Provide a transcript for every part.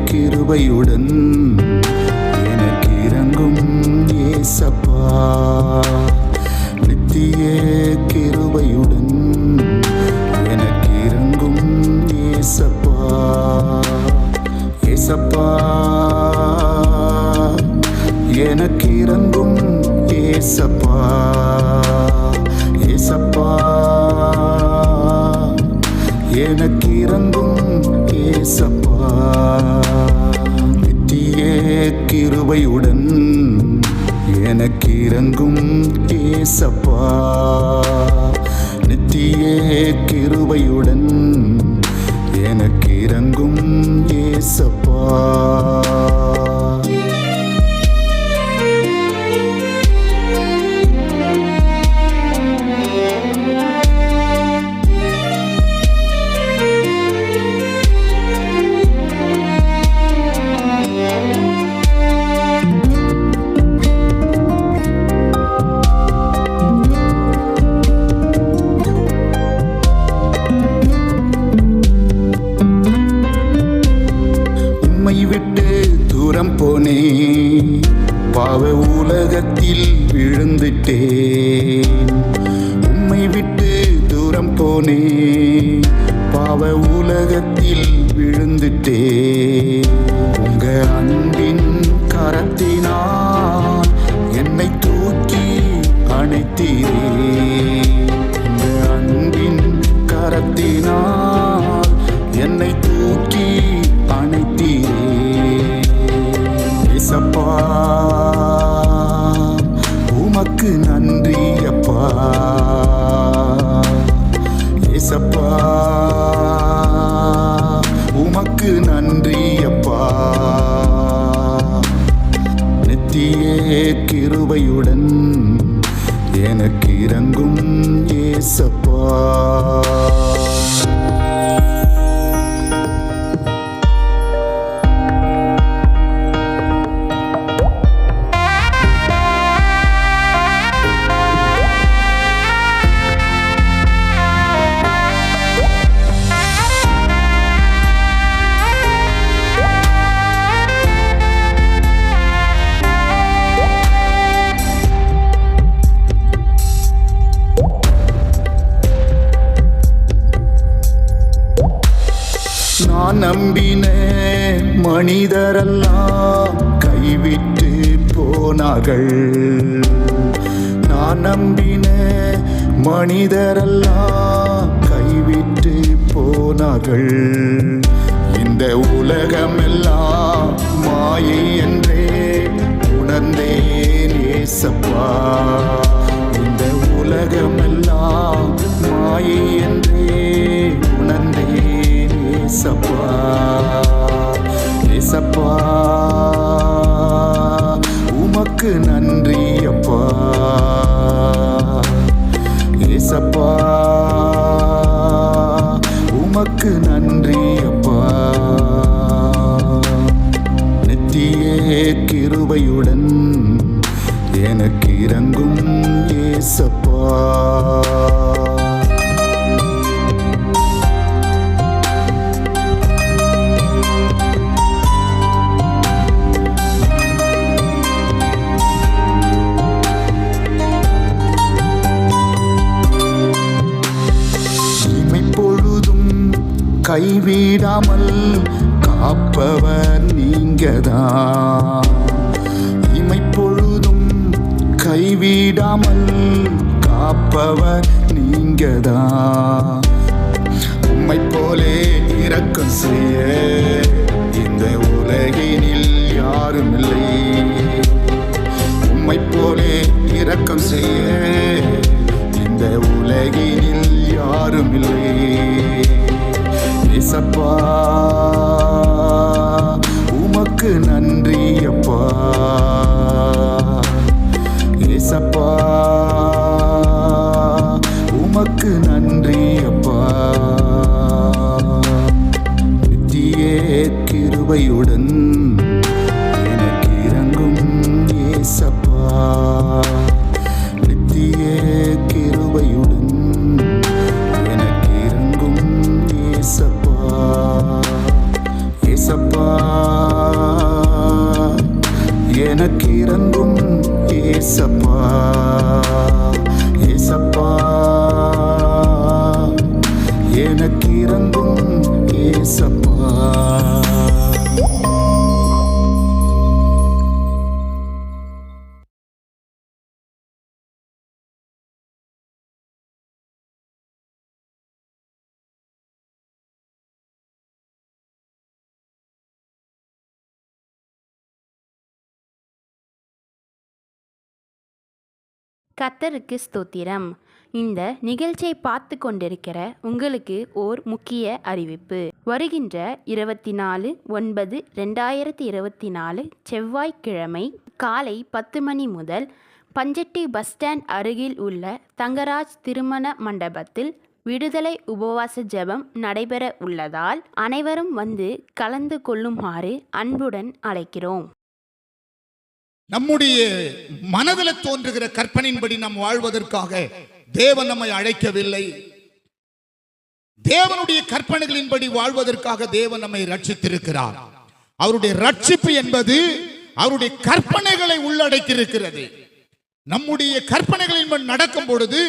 கிருபையுடன் எனக்கு இறங்கும் ஏசப்பா, நித்திய கிருபையுடன் எனக்கு இறங்கும் ஏசப்பா, ஏசப்பா எனக்கு இறங்கும் ஏசப்பா, ஏசப்பா எனக்கு இறங்கும் ஏசப்பா, நித்திய கிருபையுடன் எனக்கு இறங்கும் ஏசப்பா, நித்திய கிருபையுடன் எனக்கு இறங்கும் ஏசப்பா. விட்டு தூரம் போனே, பாவ உலகத்தில் விழுந்துட்டேன். உம்மை விட்டு தூரம் போனே, பாவ உலகத்தில் விழுந்துட்டேன். உங்க அன்பின் கரத்தினால் என்னை தூக்கி அணைத்தீரே, உங்க அன்பின் கரத்தினால் என்னை தூக்கி அணைத்தீரே. ஏசப்பா உமக்கு நன்றி அப்பா, ஏசப்பா உமக்கு நன்றி அப்பா, நித்திய கிருபையுடன் எனக்கு இறங்கும் ஏசப்பா. நான் நம்பின மனிதரெல்லாம் கைவிட்டு போனார்கள், நான் நம்பின மனிதரெல்லாம் கைவிட்டு போனார்கள். இந்த உலகமெல்லாம் மாயை என்றே உணர்ந்தேன் ஏசப்பா, இந்த உலகமெல்லாம் மாயை என்றே உணர்ந்தேன் ஏசப்பா, ஏசப்பா உமக்கு நன்றி அப்பா, ஏசப்பா உமக்கு நன்றி அப்பா, நித்திய கிருபையுடன் எனக்கு இறங்கும் ஏசப்பா. கைவிடாமல் காப்பவர் நீங்கதான், இமைப்பொழுதும் கைவிடாமல் காப்பவர் நீங்கதான். உம்மை போலே இரக்கம் செய்ய இந்த உலகினில் யாரும் இல்லை. உம்மை போலே இரக்கம் செய்ய இந்த உலகினில் யாரும் இல்லை. ஏசப்பா உமக்கு நன்றி அப்பா. ஏசப்பா உமக்கு நன்றி அப்பா. நித்திய கிருபையுடன் எனக்கு இறங்கும் ஏசப்பா. நித்திய கிருபையுடன் எனக்கு இறங்கும் ஏசப்பா. ஏசப்பா எனக்கு இறங்கும் ஏசப்பா. ஏசப்பா எனக்கு இறங்கும் ஏசப்பா. கர்த்தருக்கு ஸ்தோத்திரம். இந்த நிகழ்ச்சியை பார்த்து கொண்டிருக்கிற உங்களுக்கு ஓர் முக்கிய அறிவிப்பு. வருகின்ற 24/9/2024 செவ்வாய்க்கிழமை காலை 10 மணி முதல் பஞ்சட்டி பஸ் ஸ்டாண்ட் அருகில் உள்ள தங்கராஜ் திருமண மண்டபத்தில் விடுதலை உபவாச ஜெபம் நடைபெற உள்ளதால் அனைவரும் வந்து கலந்து கொள்ளுமாறு அன்புடன் அழைக்கிறோம். நம்முடைய மனதில் தோன்றுகிற கற்பனையின்படி நாம் வாழ்வதற்காக தேவன் நம்மை அழைக்கவில்லை. தேவனுடைய கற்பனைகளின்படி வாழ்வதற்காக தேவன் நம்மை ரட்சித்திருக்கிறார். அவருடைய ரட்சிப்பு என்பது அவருடைய கற்பனைகளை உள்ளடக்கி இருக்கிறது. நம்முடைய கற்பனைகளின்படி நடக்கும் பொழுது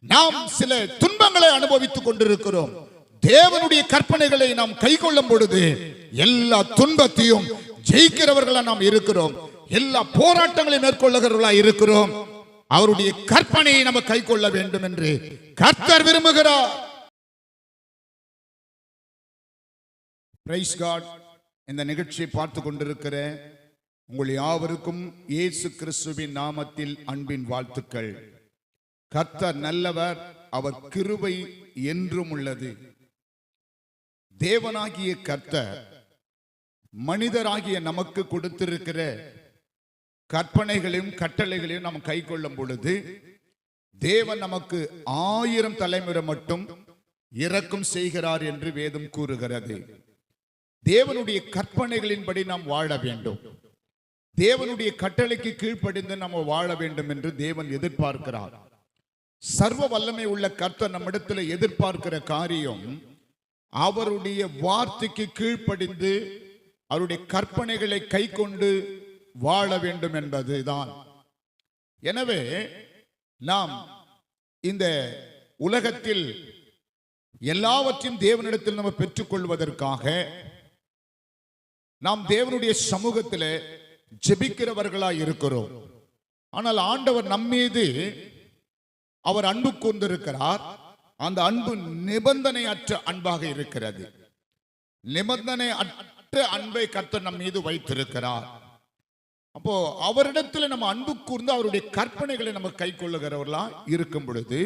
நாம் சில துன்பங்களை அனுபவித்துக் கொண்டிருக்கிறோம். தேவனுடைய கற்பனைகளை நாம் கை கொள்ளும் பொழுது எல்லா துன்பத்தையும் ஜெயிக்கிறவர்களா நாம் இருக்கிறோம். எல்லா போராட்டங்களை மேற்கொள்ளுகிறவர்களா இருக்கிறோம். அவருடைய கற்பனையை நம்ம கை கொள்ள வேண்டும் என்று கர்த்தர் விரும்புகிறார். Praise God. இந்த நிகழ்ச்சியை பார்த்து கொண்டிருக்கிற உங்கள் யாவருக்கும் இயேசு கிறிஸ்துவின் நாமத்தில் அன்பின் வாழ்த்துக்கள். கர்த்தர் நல்லவர், அவர் கிருபை என்றும் உள்ளது. தேவனாகிய கர்த்தர் மனிதராகிய நமக்கு கொடுத்திருக்கிற கற்பனைகளையும் கட்டளைகளையும் நாம் கை கொள்ளும் பொழுது தேவன் நமக்கு 1000 தலைமுறை மட்டும் இரக்கம் செய்கிறார் என்று வேதம் கூறுகிறது. தேவனுடைய கற்பனைகளின்படி நாம் வாழ வேண்டும். தேவனுடைய கட்டளைக்கு கீழ்ப்படிந்து நாம் வாழ வேண்டும் என்று தேவன் எதிர்பார்க்கிறார். சர்வ வல்லமை உள்ள கர்த்தர் நம்மிடத்தில் எதிர்பார்க்கிற காரியம் அவருடைய வார்த்தைக்கு கீழ்ப்படிந்து அவருடைய கற்பனைகளை கை கொண்டு வாழ வேண்டும் என்பதுதான். எனவே நாம் இந்த உலகத்தில் எல்லாவற்றையும் தேவனிடத்தில் நம்ம பெற்றுக்கொள்வதற்காக நாம் தேவனுடைய சமூகத்தில் ஜெபிக்கிறவர்களாய் இருக்கிறோம். ஆனால் ஆண்டவர் நம்மீது அவர் அன்பு கூர்ந்திருக்கிறார். அந்த அன்பு நிபந்தனையற்ற அன்பாக இருக்கிறது. நிபந்தனை அற்ற அன்பை கர்த்தர் நம் மீது வைத்திருக்கிறார். அப்போ அவரிடத்துல நம்ம அன்பு கூர்ந்து அவருடைய கற்பனைகளை நம்ம கை கொள்ளுகிறவர்களா இருக்கும் பொழுது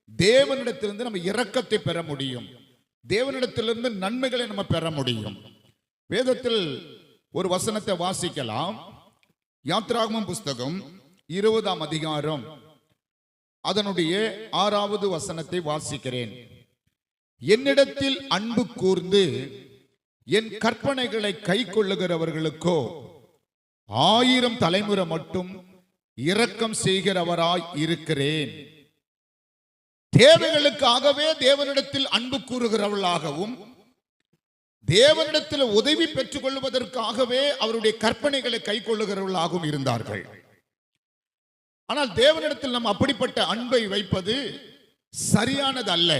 தேவனிடத்திலிருந்து நம்ம இரக்கத்தை பெற முடியும். தேவனிடத்திலிருந்து நன்மைகளை நம்ம பெற முடியும். வேதத்தில் ஒரு வசனத்தை வாசிக்கலாம். யாத்ராகமம் புஸ்தகம் 20ஆம் அதிகாரம் அதனுடைய 6வது வசனத்தை வாசிக்கிறேன். என்னிடத்தில் அன்பு கூர்ந்து என் கற்பனைகளை கை கொள்ளுகிறவர்களுக்கோ 1000 தலைமுறை மட்டும் இரக்கம் செய்கிறவராய் இருக்கிறேன். தேவைகளுக்காகவே தேவனிடத்தில் அன்பு கூறுகிறவர்களாகவும் தேவனிடத்தில் உதவி பெற்றுக் கொள்வதற்காகவே அவருடைய கற்பனைகளை கை கொள்ளுகிறவர்களாகவும் இருந்தார்கள். ஆனால் தேவனிடத்தில் நாம் அப்படிப்பட்ட அன்பை வைப்பது சரியானது அல்ல.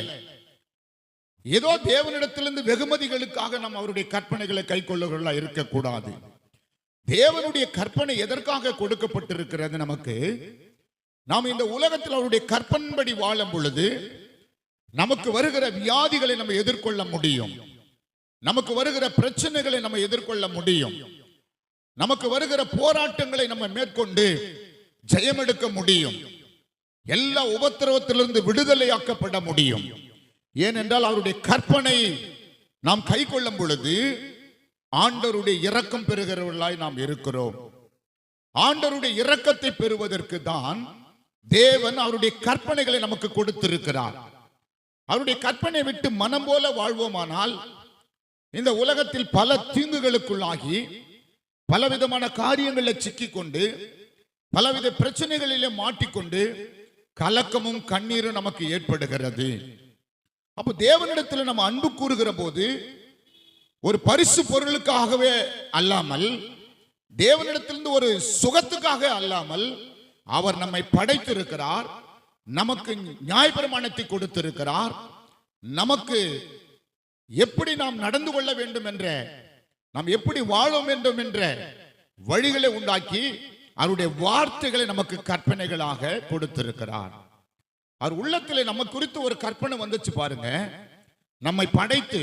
ஏதோ தேவனிடத்திலிருந்து வெகுமதிகளுக்காக நாம் அவருடைய கற்பனைகளை கை கொள்ளுகிறவர்களா இருக்கக்கூடாது. தேவனுடைய கற்பனை எதற்காக கொடுக்கப்பட்டிருக்கிறது? நமக்கு நாம் இந்த உலகத்தில் அவருடைய கற்பன்படி வாழும் பொழுது நமக்கு வருகிற வியாதிகளை நம்ம எதிர்கொள்ள முடியும். நமக்கு வருகிற பிரச்சனைகளை நம்ம எதிர்கொள்ள முடியும். நமக்கு வருகிற போராட்டங்களை நம்ம மேற்கொண்டு ஜெயமெடுக்க முடியும். எல்லா உபத்திரவத்திலிருந்து விடுதலையாக்கப்பட முடியும். ஏனென்றால் அவருடைய கற்பனை நாம் கை கொள்ளும் பொழுது ஆண்டவருடைய இரக்கம் பெறுகிறவர்களாய் நாம் இருக்கிறோம். ஆண்டவருடைய இரக்கத்தை பெறுவதற்கு தான் தேவன் அவருடைய கற்பனைகளை நமக்கு கொடுத்திருக்கிறார். அவருடைய கற்பனை விட்டு மனம் போல வாழ்வோமானால் இந்த உலகத்தில் பல தீங்குகளுக்குள்ளாகி பலவிதமான காரியங்களில் சிக்கிக்கொண்டு பலவித பிரச்சனைகளிலே மாட்டிக்கொண்டு கலக்கமும் கண்ணீரும் நமக்கு ஏற்படுகிறது. அப்போ தேவனிடத்தில் நம்ம அன்பு கூறுகிற போது ஒரு பரிசு பொருளுக்காகவே அல்லாமல், தேவனிடத்திலிருந்து ஒரு சுகத்துக்காக அல்லாமல், அவர் நம்மை படைத்திருக்கிறார், நமக்கு நியாயப்பிரமாணத்தை கொடுத்திருக்கிறார், நமக்கு எப்படி நாம் நடந்து கொள்ள வேண்டும் என்ற, நாம் எப்படி வாழ வேண்டும் என்ற வழிகளை உண்டாக்கி அவருடைய வார்த்தைகளை நமக்கு கற்பனைகளாக கொடுத்திருக்கிறார். அவர் உள்ளத்தில் நம்ம குறித்து ஒரு கற்பனை வந்துச்சு பாருங்க. நம்மை படைத்து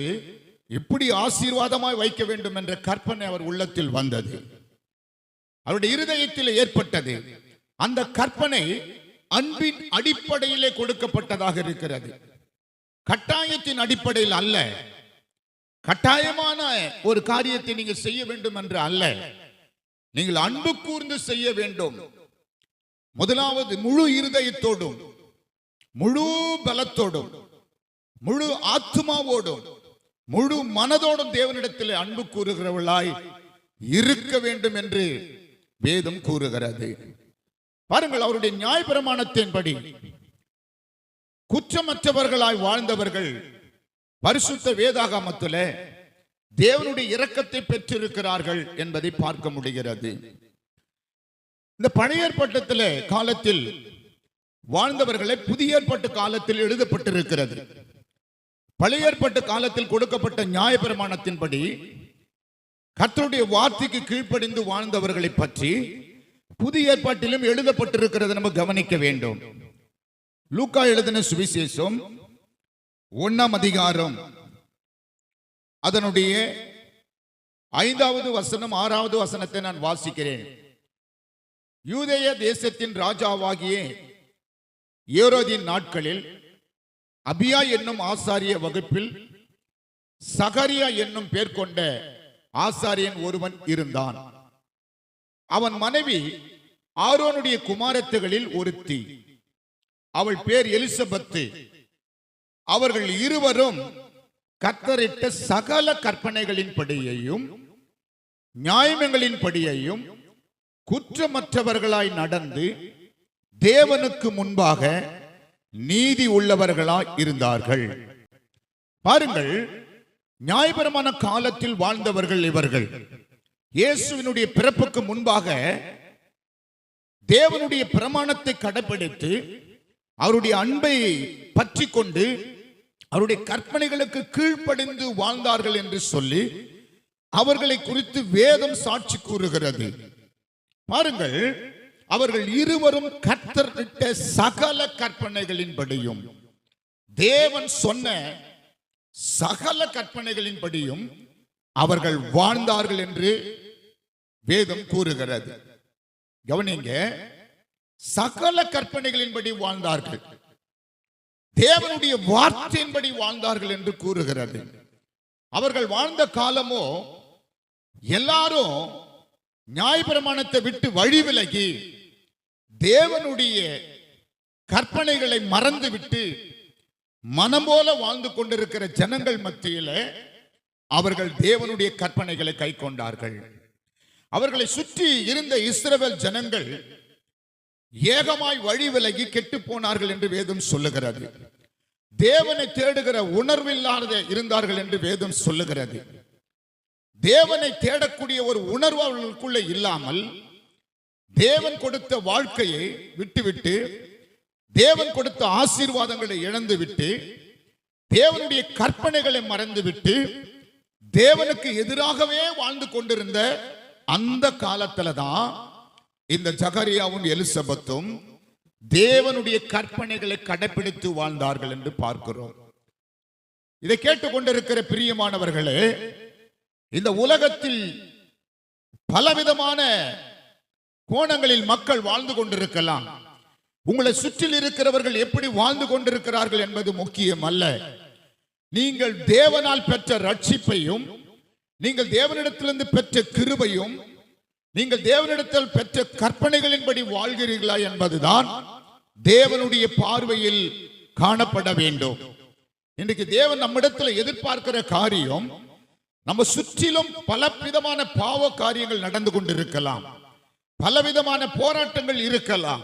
எப்படி ஆசீர்வாதமாய் வைக்க வேண்டும் என்ற கற்பனை அவர் உள்ளத்தில் வந்தது, அவருடைய இருதயத்தில் ஏற்பட்டது. அந்த கற்பனை அன்பின் அடிப்படையிலே கொடுக்கப்பட்டதாக இருக்கிறது. கட்டாயத்தின் அடிப்படையில் அல்ல. கட்டாயமான ஒரு காரியத்தை நீங்கள் செய்ய வேண்டும் என்று அல்ல, நீங்கள் அன்பு கூர்ந்து செய்ய வேண்டும். முதலாவது முழு இருதயத்தோடும் முழு பலத்தோடும் முழு ஆத்மாவோடும் முழு மனதோடும் தேவனிடத்தில் அன்பு கூறுகிறவர்களாய் இருக்க வேண்டும் என்று வேதம் கூறுகிறது. பாருங்கள், அவருடைய நியாயப்பிரமாணத்தின்படி குற்றமற்றவர்களாய் வாழ்ந்தவர்கள் பரிசுத்த வேதாகமத்தில் தேவனுடைய இரக்கத்தை பெற்றிருக்கிறார்கள் என்பதை பார்க்க முடிகிறது. இந்த பழைய ஏற்பாட்டு காலத்தில் வாழ்ந்தவர்களை புதிய ஏற்பாட்டு காலத்தில் எழுதப்பட்டிருக்கிறது. பழைய ஏற்பாட்டு காலத்தில் கொடுக்கப்பட்ட நியாயப்பிரமாணத்தின்படி கர்த்தருடைய வார்த்தைக்கு கீழ்ப்படிந்து வாழ்ந்தவர்களை பற்றி புதிய ஏற்பாட்டிலும் எழுதப்பட்டிருக்கிறது. நம்ம கவனிக்க வேண்டும். லூக்கா எழுதின சுவிசேஷம் 1ஆம் அதிகாரம் அதனுடைய 5வது வசனம் 6வது வசனத்தை நான் வாசிக்கிறேன். யூதேய தேசத்தின் ராஜாவாகிய ஏரோதின் நாட்களில் அபியா என்னும் ஆசாரிய வகுப்பில் சகரியா என்னும் பேர் கொண்ட ஆசாரியன் ஒருவன் இருந்தான். அவன் மனைவி ஆரோனுடைய குமாரத்திகளில் ஒருத்தி, அவள் பேர் எலிசபெத்து. அவர்கள் இருவரும் கர்த்தரிட்ட சகல கற்பனைகளின் படியையும் நியாயங்களின் படியையும் குற்றமற்றவர்களாய் நடந்து தேவனுக்கு முன்பாக நீதி உள்ளவர்களாய் இருந்தார்கள். பாருங்கள், நியாயபரமான காலத்தில் வாழ்ந்தவர்கள் இவர்கள். இயேசுவினுடைய பிறப்புக்கு முன்பாக தேவனுடைய பிரமாணத்தை கடைபிடித்து அவருடைய அன்பை பற்றி கொண்டு அவருடைய கற்பனைகளுக்கு கீழ்ப்படிந்து வாழ்ந்தார்கள் என்று சொல்லி அவர்களை குறித்து வேதம் சாட்சி கூறுகிறது. பாருங்கள், அவர்கள் இருவரும் கர்த்தரிட்ட சகல கற்பனைகளின்படியும் தேவன் சொன்ன சகல கற்பனைகளின்படியும் அவர்கள் வாழ்ந்தார்கள் என்று வேதம் கூறுகிறது. கவனிங்க, சகல கற்பனைகளின்படி வாழ்ந்தார்கள், தேவனுடைய வார்த்தையின்படி வாழ்ந்தார்கள் என்று கூறுகிறது. அவர்கள் வாழ்ந்த காலமோ எல்லாரும் நியாயப்பிரமாணத்தை விட்டு வழி விலகி தேவனுடைய கற்பனைகளை மறந்துவிட்டு மனம் போல வாழ்ந்து கொண்டிருக்கிற ஜனங்கள் மத்தியில் அவர்கள் தேவனுடைய கற்பனைகளை கை கொண்டார்கள். அவர்களை சுற்றி இருந்த இஸ்ரவேல் ஜனங்கள் ஏகமாய் வழி விலகி கெட்டு போனார்கள் என்று வேதம் சொல்லுகிறது. தேவனை தேடுகிற உணர்வில்லாத இருந்தார்கள் என்று வேதம் சொல்லுகிறது. தேவனை தேடக்கூடிய ஒரு உணர்வு அவர்களுக்குள்ள இல்லாமல் தேவன் கொடுத்த வாழ்க்கையை விட்டுவிட்டு தேவன் கொடுத்த ஆசீர்வாதங்களை இழந்துவிட்டு தேவனுடைய கற்பனைகளை மறந்துவிட்டு தேவனுக்கு எதிராகவே வாழ்ந்து கொண்டிருந்த அந்த காலத்துல தான் இந்த சகரியாவும் எலிசபெத்தும் தேவனுடைய கற்பனைகளை கடைபிடித்து வாழ்ந்தார்கள் என்று பார்க்கிறோம். இதை கேட்டுக்கொண்டிருக்கிற பிரியமானவர்களே, இந்த உலகத்தில் பலவிதமான கோணங்களில் மக்கள் வாழ்ந்து கொண்டிருக்கலாம். உங்களை சுற்றில் இருக்கிறவர்கள் எப்படி வாழ்ந்து கொண்டிருக்கிறார்கள் என்பது முக்கியம் அல்ல. நீங்கள் தேவனால் பெற்ற ரட்சிப்பையும், நீங்கள் தேவனிடத்திலிருந்து பெற்ற கிருபையும், நீங்கள் தேவனிடத்தில் பெற்ற கற்பனைகளின்படி வாழ்கிறீர்களா என்பதுதான் தேவனுடைய பார்வையில் காணப்பட வேண்டும். இன்றைக்கு தேவன் நம்மிடத்தில் எதிர்பார்க்கிற காரியம், நம்ம சுற்றிலும் பலவிதமான பாவ காரியங்கள் நடந்து கொண்டிருக்கலாம், பலவிதமான போராட்டங்கள் இருக்கலாம்.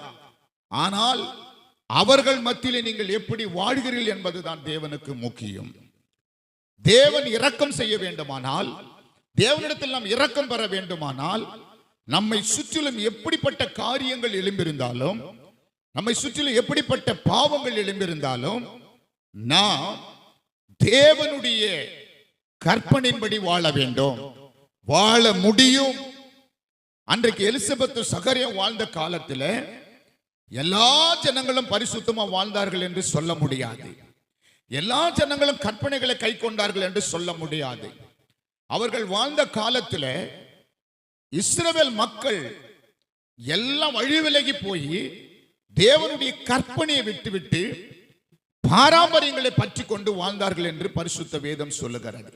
ஆனால் அவர்கள் மத்தியிலே நீங்கள் எப்படி வாழ்கிறீர்கள் என்பதுதான் தேவனுக்கு முக்கியம். தேவன் இரக்கம் செய்ய வேண்டுமானால், தேவனிடத்தில் நாம் இரக்கம் பெற வேண்டுமானால், நம்மை சுற்றிலும் எப்படிப்பட்ட காரியங்கள் எழும்பியிருந்தாலும், நம்மை சுற்றிலும் எப்படிப்பட்ட பாவங்கள் எழும்பியிருந்தாலும், நாம் தேவனுடைய கற்பனையின்படி வாழ வேண்டும், வாழ முடியும். அன்றைக்கு எலிசபெத் சகரியா வாழ்ந்த காலத்தில் எல்லா ஜனங்களும் பரிசுத்தமா வாழ்ந்தார்கள் என்று சொல்ல முடியாது. எல்லா ஜனங்களும் கற்பனைகளை கை கொண்டார்கள் என்று சொல்ல முடியாது. அவர்கள் வாழ்ந்த காலத்தில் இஸ்ரவேல் மக்கள் எல்லாம் வழி விலகி போய் தேவனுடைய கற்பனையை விட்டுவிட்டு பாரம்பரியங்களை பற்றி கொண்டு வாழ்ந்தார்கள் என்று பரிசுத்த வேதம் சொல்லுகிறது.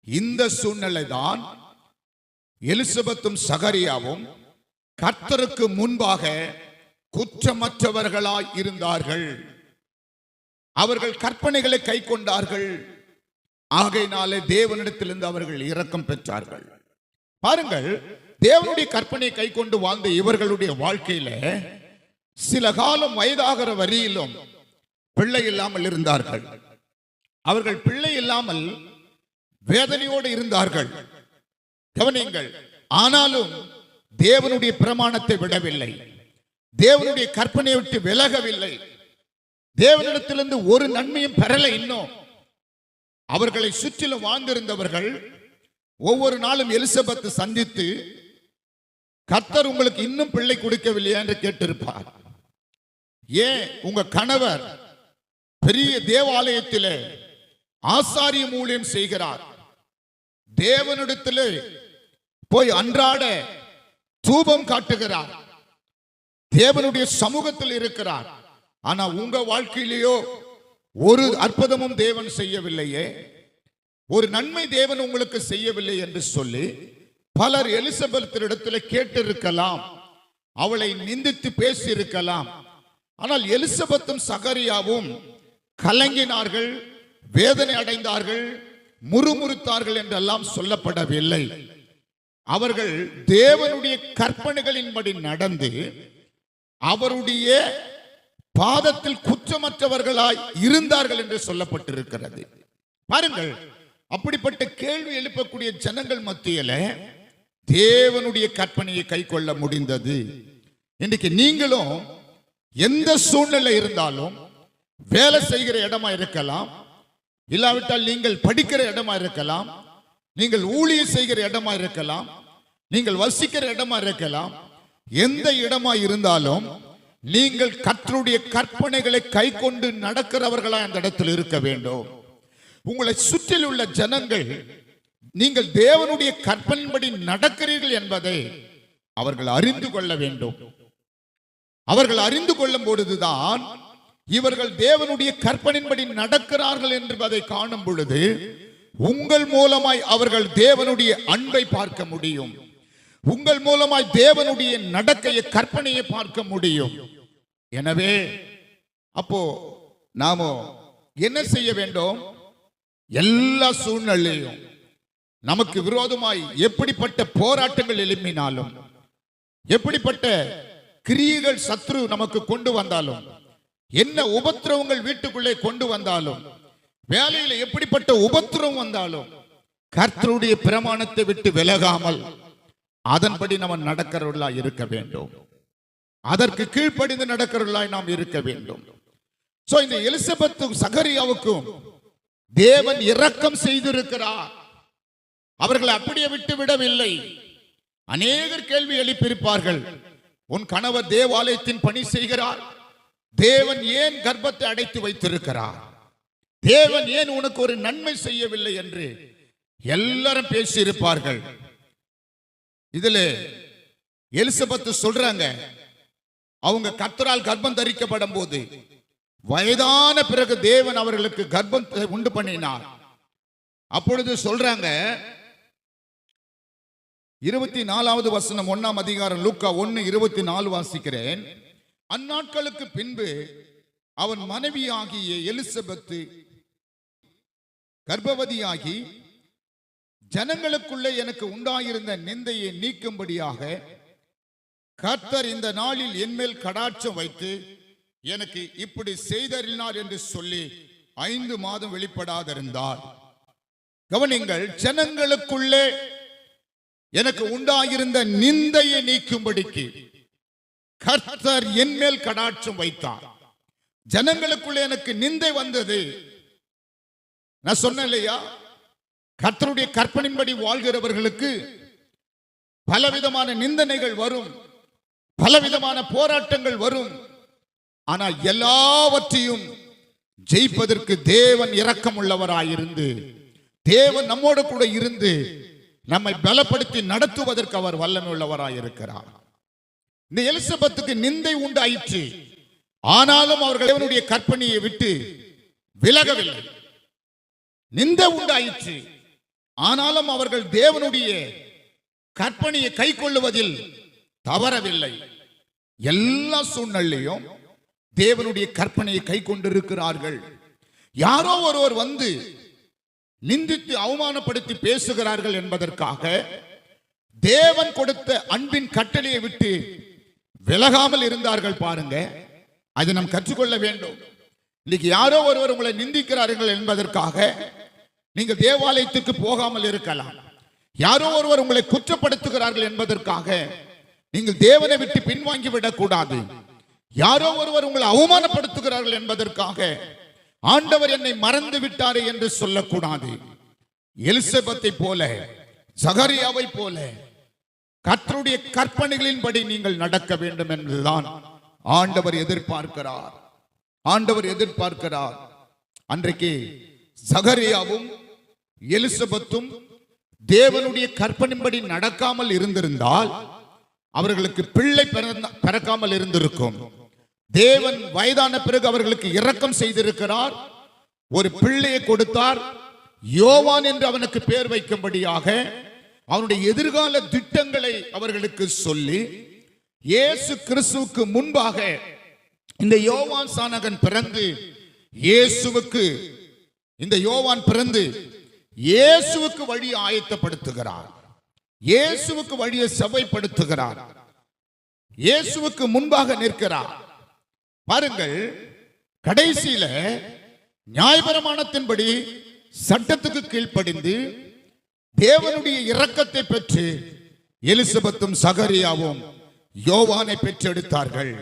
இந்த சூழ்நிலை தான் எலிசபெத்தும் சகரியாவும் கர்த்தருக்கு முன்பாக குற்றமற்றவர்களாய் இருந்தார்கள். அவர்கள் கற்பனைகளை கை கொண்டார்கள். ஆகையினாலே தேவனிடத்திலிருந்து அவர்கள் இரக்கம் பெற்றார்கள். பாருங்கள், தேவனுடைய கற்பனையை கை கொண்டு வாழ்ந்த இவர்களுடைய வாழ்க்கையில சில காலம் வயதாகிற வரியிலும் பிள்ளை இல்லாமல் இருந்தார்கள். அவர்கள் பிள்ளை இல்லாமல் வேதனையோடு இருந்தார்கள். கவனியுங்கள். ஆனாலும் தேவனுடைய பிரமாணத்தை விடவில்லை, தேவனுடைய கற்பனையை விட்டு விலகவில்லை, தேவனிடத்திலிருந்து ஒரு நன்மையும் பெறல. இன்னும் அவர்களை சுற்றிலும் வாழ்ந்திருந்தவர்கள் ஒவ்வொரு நாளும் எலிசபெத் சந்தித்து, கர்த்தர் உங்களுக்கு இன்னும் பிள்ளை கொடுக்கவில்லையா என்று கேட்டிருப்பார். ஏன் உங்க கணவர் பெரிய தேவாலயத்திலே ஆசாரிய ஊழியம் செய்கிறார், தேவனிடத்திலே போய் அன்றாட தூபம் காட்டுகிறார், தேவனுடைய சமூகத்தில் இருக்கிறார். ஆனா உங்க வாழ்க்கையிலேயோ ஒரு அற்புதமும் தேவன் செய்யவில்லையே, ஒரு நன்மை தேவன் உங்களுக்கு செய்யவில்லை என்று சொல்லி பலர் எலிசபெத்திடத்தில் கேட்டிருக்கலாம், அவளை நிந்தித்து பேசியிருக்கலாம். ஆனால் எலிசபெத்தும் சகரியாவும் கலங்கினார்கள், வேதனை அடைந்தார்கள், முறுமுறுத்தார்கள் என்றெல்லாம் சொல்லப்படவில்லை. அவர்கள் தேவனுடைய கற்பனைகளின்படி நடந்து அவருடைய பாதத்தில் குற்றமற்றவர்களாய் இருந்தார்கள் என்று சொல்லப்பட்டிருக்கிறது. பாருங்கள், அப்படிப்பட்ட கேள்வி எழுப்பக்கூடிய ஜனங்கள் மத்தியில தேவனுடைய கற்பனையை கை கொள்ள முடிந்தது. இன்னைக்கு நீங்களும் எந்த சூழ்நிலை இருந்தாலும், வேலை செய்கிற இடமா இருக்கலாம், இல்லாவிட்டால் நீங்கள் படிக்கிற இடமா இருக்கலாம், நீங்கள் ஊழியம் செய்கிற இடமா இருக்கலாம், நீங்கள் வசிக்கிற இடமா இருக்கலாம், எந்த இடமா இருந்தாலும் நீங்கள் கர்த்தருடைய கற்பனைகளை கை கொண்டு நடக்கிறவர்களா அந்த இடத்தில் இருக்க வேண்டும். உங்களை சுற்றில் உள்ள ஜனங்கள் நீங்கள் தேவனுடைய கற்பனைப்படி நடக்கிறீர்கள் என்பதை அவர்கள் அறிந்து கொள்ள வேண்டும். அவர்கள் அறிந்து கொள்ளும் பொழுதுதான் இவர்கள் தேவனுடைய கற்பனைப்படி நடக்கிறார்கள் என்பதை காணும் பொழுது உங்கள் மூலமாய் அவர்கள் தேவனுடைய அன்பை பார்க்க முடியும். உங்கள் மூலமாய் தேவனுடைய நடக்கையை, கற்பனையை பார்க்க முடியும். எனவே அப்போ நாம என்ன செய்ய வேண்டும்? எல்லா சூழ்நிலையும் நமக்கு விரோதமாய் எப்படிப்பட்ட போராட்டங்கள் எழுப்பினாலும், எப்படிப்பட்ட கிரியைகள் சத்ரு நமக்கு கொண்டு வந்தாலும், என்ன உபத்திரவங்கள் வீட்டுக்குள்ளே கொண்டு வந்தாலும், வேலையில எப்படிப்பட்ட உபத்திரவம் வந்தாலும், கர்த்தருடைய பிரமாணத்தை விட்டு விலகாமல் அதன்படி நம்ம நடக்கிறவர்களாய் இருக்க வேண்டும். அதற்கு கீழ்ப்படிந்து நடக்கிறவர்களாய் நாம் இருக்க வேண்டும். சோ இந்த எலிசபெத்தும் சகரியாவுக்கும் தேவன் இரக்கம் செய்திருக்கிறார். அவர்களை அப்படியே விட்டு விடவில்லை. அநேகர் கேள்வி எழுப்பியிருப்பார்கள். உன் கணவர் தேவாலயத்தின் பணி செய்கிறார், தேவன் ஏன் கர்ப்பத்தை அடைத்து வைத்திருக்கிறார், தேவன் ஏன் உனக்கு ஒரு நன்மை செய்யவில்லை என்று எல்லாரும் பேசியிருப்பார்கள். இதுல எலிசபெத் சொல்றாங்க, அவங்க கர்த்தரால் கர்ப்பம் தரிக்கப்படும் போது வயதான பிறகு தேவன் அவர்களுக்கு கர்ப்பத்தை உண்டு பண்ணினார். அப்பொழுது சொல்றாங்க 24வது வசனம் 1ஆம் அதிகாரம் லூக்கா 1:24 வாசிக்கிறேன். அந்நாட்களுக்கு பின்பு அவன் மனைவியாகிய எலிசபெத் கர்ப்பவதியாகி ஜனங்களுக்குள்ளே எனக்கு உண்டாயிருந்த நிந்தையை நீக்கும்படியாக கர்த்தர் இந்த நாளில் என்மேல் கடாட்சம் வைத்து எனக்கு இப்படி செய்தறினார் என்று சொல்லி 5 மாதம் வெளிப்படாதிருந்தார். கவனிங்கள், ஜனங்களுக்குள்ளே எனக்கு உண்டாயிருந்த நிந்தையை நீக்கும்படிக்கு கர்த்தர் என்மேல் கடாட்சம் வைத்தார். ஜனங்களுக்குள்ளே எனக்கு நிந்தை வந்தது. நான் சொன்னேன் இல்லையா, கர்த்தருடைய கற்பனையின்படி வாழ்கிறவர்களுக்கு பலவிதமான நிந்தனைகள் வரும், பலவிதமான போராட்டங்கள் வரும். ஆனால் எல்லாவற்றையும் ஜெயிப்பதற்கு தேவன் இரக்கம் உள்ளவராயிருந்து, தேவன் நம்மோடு கூட இருந்து நம்மை பலப்படுத்தி நடத்துவதற்கு அவர் வல்லமை உள்ளவராயிருக்கிறார். இந்த எலிசபெத்துக்கு நிந்தை உண்டாயிற்று, ஆனாலும் அவர்கள் தேவனுடைய கற்பனையை விட்டு விலகவில்லை. நிந்தை உண்டாயிற்று, ஆனாலும் அவர்கள் தேவனுடைய கற்பனையை கை கொள்ளுவதில் தவறவில்லை. எல்லா சூழ்நிலையும் தேவனுடைய கற்பனையை கை கொண்டிருக்கிறார்கள். யாரோ ஒருவர் வந்து நிந்தித்து அவமானப்படுத்தி பேசுகிறார்கள் என்பதற்காக தேவன் கொடுத்த அன்பின் கட்டளையை விட்டு விலகாமல் இருந்தார்கள். பாருங்க, அதை நாம் கற்றுக்கொள்ள வேண்டும். இன்னைக்கு யாரோ ஒருவர் உங்களை நிந்திக்கிறார்கள் என்பதற்காக நீங்கள் தேவாலயத்துக்கு போகாமல் இருக்கலாம். யாரோ ஒருவர் உங்களை குற்றப்படுத்துகிறார்கள் என்பதற்காக நீங்கள் தேவனை விட்டு பின்வாங்கி விடக்கூடாது. யாரோ ஒருவர் உங்களை அவமானப்படுத்துகிறார்கள் என்பதற்காக ஆண்டவர் என்னை மறந்து விட்டாரே என்று சொல்லக்கூடாது. எலிசபெத்தை போல, சகரியாவை போல கர்த்தருடைய கற்பனைகளின்படி நீங்கள் நடக்க வேண்டும் என்றுதான் ஆண்டவர் எதிர்பார்க்கிறார். ஆண்டவர் எதிர்பார்க்கிறார். அன்றைக்கு சகரியாவும் எலிசபெத்தும் தேவனுடைய கற்பனையின்படி நடக்காமல் இருந்திருந்தால் அவர்களுக்கு பிள்ளை பிறக்காமல் இருந்திருக்கும். தேவன் வயதான பிறகு அவர்களுக்கு இரக்கம் செய்திருக்கிறார். ஒரு பிள்ளையை கொடுத்தார். யோவான் என்று அவனுக்கு பெயர் வைக்கும்படியாக அவனுடைய எதிர்கால திட்டங்களை அவர்களுக்கு சொல்லி, இயேசு கிறிஸ்துவுக்கு முன்பாக இந்த யோவான் சானகன் பிறந்து இயேசுவுக்கு இந்த யோவான் பிறந்து இயேசுவுக்கு வழியை ஆயத்தப்படுத்துகிறார். இயேசுவுக்கு வழியை சபைப்படுத்துகிறார். இயேசுவுக்கு முன்பாக நிற்கிறார். பாருங்கள், கடைசியில நியாயப்பிரமாணத்தின்படி சட்டத்துக்கு கீழ்ப்படிந்து தேவனுடைய இரக்கத்தை பெற்று எலிசபெத்தும் சகரியாவும் யோவானை பெற்றெடுத்தார்கள்.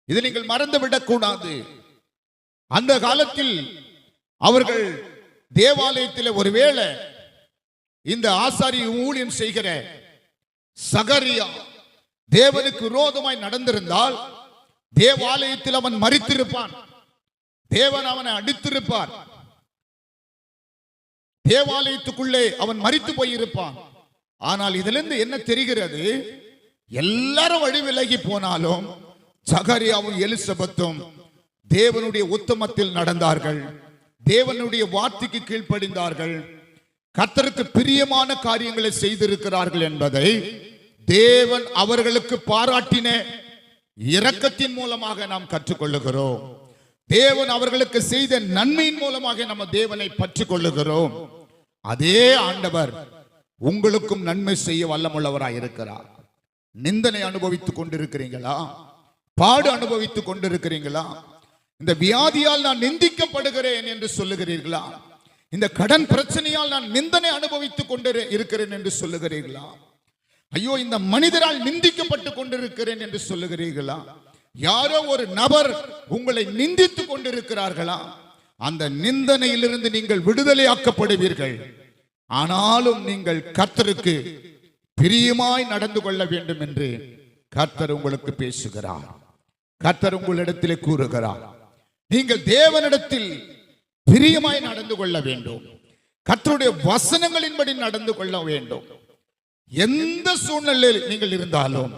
இதை நீங்கள் மறந்துவிடக் கூடாது. அந்த காலத்தில் அவர்கள் தேவாலயத்தில் ஒருவேளை இந்த ஆசாரி ஊழியம் செய்கிற சகரியா தேவனுக்கு விரோதமாய் நடந்திருந்தால் தேவாலயத்தில் அவன் மரித்திருப்பான். தேவன் அவனை அடித்திருப்பார். தேவாலயத்துக்குள்ளே அவன் மரித்து போயிருப்பான். ஆனால் இதிலிருந்து என்ன தெரிகிறது? எல்லாரும் வழி விலகி போனாலும் சகரியாவும் எலிசபெத்தும் தேவனுடைய உத்தமத்தில் நடந்தார்கள். தேவனுடைய வார்த்தைக்கு கீழ்ப்படிந்தார்கள். கர்த்தருக்கு பிரியமான காரியங்களை செய்திருக்கிறார்கள் என்பதை தேவன் அவர்களுக்கு பாராட்டின இரக்கத்தின் மூலமாக நாம் கற்றுக்கொள்ளுகிறோம். தேவன் அவர்களுக்கு செய்த நன்மையின் மூலமாக நம்ம தேவனை பற்றிக் கொள்ளுகிறோம். அதே ஆண்டவர் உங்களுக்கும் நன்மை செய்ய வல்லமுள்ளவராய் இருக்கிறார். நிந்தனை அனுபவித்துக் கொண்டிருக்கிறீங்களா? பாடு அனுபவித்துக் கொண்டிருக்கிறீங்களா? இந்த வியாதியால் நான் நிந்திக்கப்படுகிறேன் என்று சொல்லுகிறீர்களா? இந்த கடன் பிரச்சனையால் நான் நிந்தனை அனுபவித்துக் கொண்டு இருக்கிறேன் என்று சொல்லுகிறீர்களா? ஐயோ, இந்த மனிதரால் நிந்திக்கப்பட்டு கொண்டிருக்கிறேன் என்று சொல்லுகிறீர்களா? யாரோ ஒரு நபர் உங்களை நிந்தித்துக் கொண்டிருக்கிறார்களா? அந்த நிந்தனையிலிருந்து நீங்கள் விடுதலையாக்கப்படுவீர்கள். ஆனாலும் நீங்கள் கர்த்தருக்கு பிரியமாய் நடந்து கொள்ள வேண்டும் என்று கர்த்தர் உங்களுக்கு பேசுகிறார். கர்த்தர் உங்களிடத்திலே கூறுகிறார், நீங்கள் தேவனிடத்தில் பிரியமாய் நடந்து கொள்ள வேண்டும். கர்த்தருடைய வசனங்களின்படி நடந்து கொள்ள வேண்டும். எந்த சூழ்நிலையில் நீங்கள் இருந்தாலும்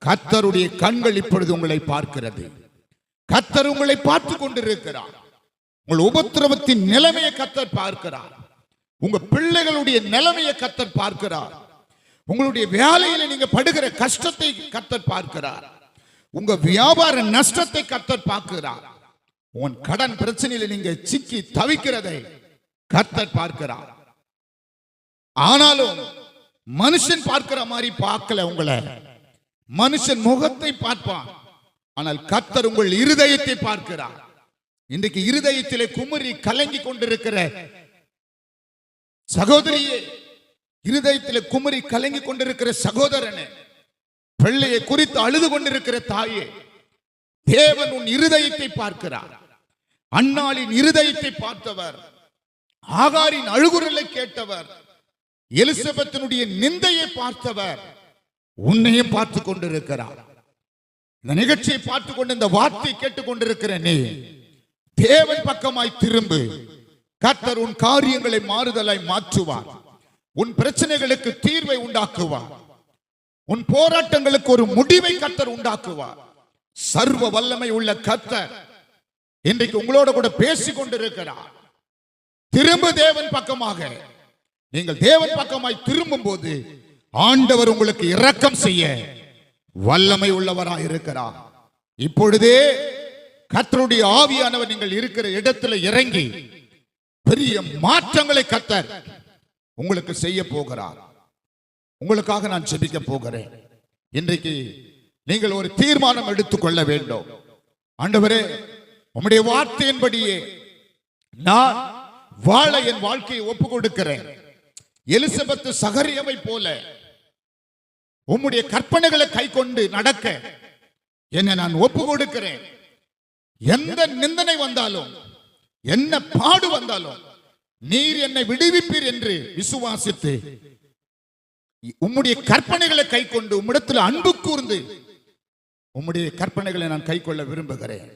கர்த்தருடைய கண்கள் இப்பொழுது உங்களை பார்க்கிறது. கர்த்தர் உங்களை பார்த்து கொண்டிருக்கிறார். உங்கள் உபத்திரவத்தின் நிலைமையை கர்த்தர் பார்க்கிறார். உங்க பிள்ளைகளுடைய நிலைமையை கர்த்தர் பார்க்கிறார். உங்களுடைய வேலையில நீங்க படுகிற கஷ்டத்தை கர்த்தர் பார்க்கிறார். உங்க வியாபார நஷ்டத்தை கர்த்தர் பார்க்கிறார். உன் கடன் பிரச்சனையில நீங்க சிக்கி தவிக்கிறதை கர்த்தர் பார்க்கிறார். ஆனாலும் மனுஷன் பார்க்கிற மாதிரி பார்க்கல. உங்களை மனுஷன் முகத்தை பார்ப்பான், ஆனால் கர்த்தர் உங்கள் இருதயத்தை பார்க்கிறார். இன்றைக்கு இருதயத்திலே குமரி கலங்கி கொண்டிருக்கிற சகோதரியே, இருதயத்திலே குமரி கலங்கி கொண்டிருக்கிற சகோதரனே, பிள்ளையை குறித்து அழுது கொண்டிருக்கிற தாயே, தேவன் உன் இருதயத்தை பார்க்கிறார். அன்னாளின் இருதயத்தை பார்த்தவர், ஆகாரின் அழுகுரலை கேட்டவர், எலிசபெத்தினுடைய நிந்தையை பார்த்தவர் உன்னையும் பார்த்து கொண்டிருக்கிறார். இந்த நிகழ்ச்சியை பார்த்து கொண்டு இந்த வார்த்தை கேட்டுக் கொண்டிருக்கிற நீ தேவன் பக்கமாய் திரும்பு. கர்த்தர் உன் காரியங்களை மாறுதலாய் மாற்றுவார். உன் பிரச்சனைகளுக்கு தீர்வை உண்டாக்குவார். உன் போராட்டங்களுக்கு ஒரு முடிவை கர்த்தர் உண்டாக்குவார். சர்வ வல்லமை உள்ள கர்த்தர் இன்றைக்கு உங்களோட கூட பேசிக் கொண்டிருக்கிறார். திரும்ப தேவன் பக்கமாக. நீங்கள் தேவன் பக்கமாய் திரும்பும் போது ஆண்டவர் உங்களுக்கு இரக்கம் செய்ய வல்லமை உள்ளவராய் இருக்கிறார். இப்பொழுதே கர்த்தருடைய ஆவியானவர் நீங்கள் இருக்கிற இடத்துல இறங்கி பெரிய மாற்றங்களை கர்த்தர் உங்களுக்கு செய்ய போகிறார். உங்களுக்காக நான் ஜெபிக்க போகிறேன். இன்றைக்கு நீங்கள் ஒரு தீர்மானம் எடுத்துக்கொள்ள வேண்டும். ஆண்டவரே, உம்முடைய வார்த்தையின்படியே நான் வாழ என் வாழ்க்கையை ஒப்பு கொடுக்கிறேன். எலிசபெத் சகரியாவை போல உம்முடைய கற்பனைகளை கை கொண்டு நடக்க என்னை நான் ஒப்பு கொடுக்கிறேன். எந்த நிந்தனை வந்தாலும், என்ன பாடு வந்தாலும் நீர் என்னை விடுவிப்பீர் என்று விசுவாசித்து உம்முடைய கற்பனைகளை கை கொண்டு உம்மிடத்தில் அன்பு கூர்ந்து உம்முடைய கற்பனைகளை நான் கை கொள்ள விரும்புகிறேன்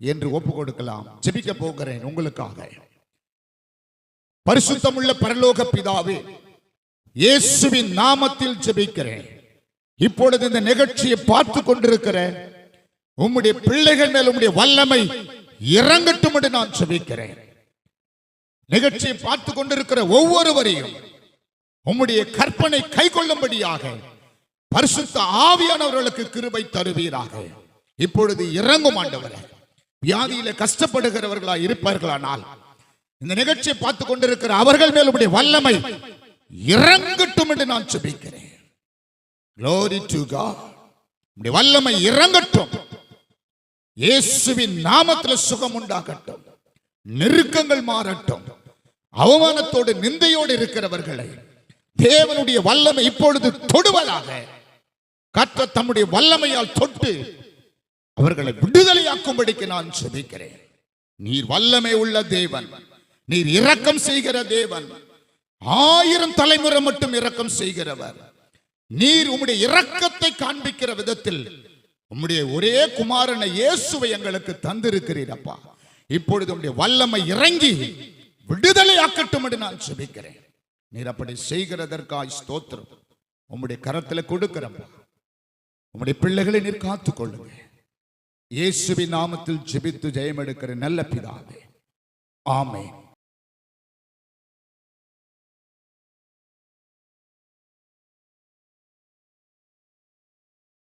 என்று ஒப்பு கொடுக்கலாம். ஜெபிக்க போகிறேன் உங்களுக்காக. பரிசுத்தமுள்ள பரலோக பிதாவே, இயேசுவின் நாமத்தில் ஜெபிக்கிறேன். இப்பொழுது இந்த நிகழ்ச்சியை பார்த்து கொண்டிருக்கிற உம்முடைய பிள்ளைகள் மேல் உம்முடைய வல்லமை இறங்கட்டும் என்று நான் ஜெபிக்கிறேன். நிகழ்ச்சியை பார்த்து கொண்டிருக்கிற ஒவ்வொருவரையும் உம்முடைய கற்பனை கை கொள்ளும்படியாக பரிசுத்த ஆவியானவர்களுக்கு கிருபை தருவீராக. இப்பொழுது இறங்கும் ஆண்டவரே. வியாதியில கஷ்டப்படுகிறவர்களா இருப்பார்களானால் இந்த நிகழ்ச்சியை பார்த்து கொண்டிருக்கிற அவர்கள் மேல் உம்முடைய வல்லமை இறங்கட்டும் என்று நான் ஜெபிக்கிறேன். Glory to God. உம்முடைய வல்லமை இறங்கட்டும். இயேசுவின் நாமத்தில் சுகம் உண்டாகட்டும். நெருக்கங்கள் மாறட்டும். அவமானத்தோடு நிந்தையோடு இருக்கிறவர்களை தேவனுடைய வல்லமை இப்பொழுது தொடுவதாக. கர்த்தர் தம்முடைய வல்லமையால் தொட்டு அவர்களை விடுதலையாக்கும்படிக்கு நான் ஜெபிக்கிறேன். நீர் வல்லமை உள்ள தேவன். நீர் இரக்கம் செய்கிற தேவன். 1000 தலைமுறை மட்டும் இரக்கம் செய்கிறவர். நீர் உம்முடைய இரக்கத்தை காண்பிக்கிற விதத்தில் உம்முடைய ஒரே குமாரனை இயேசுவை எங்களுக்கு தந்திருக்கிறீர் அப்பா. இப்பொழுது உம்முடைய வல்லமை இறங்கி விடுதலையாக்கட்டும் என்று நான் ஜெபிக்கிறேன். நீர் அப்படி செய்கிறதற்காய் ஸ்தோத்திரம். உம்முடைய கரத்தில் கொடுக்கிறப்பா. உம்முடைய பிள்ளைகளை நீர் காத்துக் கொள்ளுங்க. இயேசுவின் நாமத்தில் ஜெபித்து ஜெயம் எடுக்கிற நல்ல பிதாவே, ஆமென்.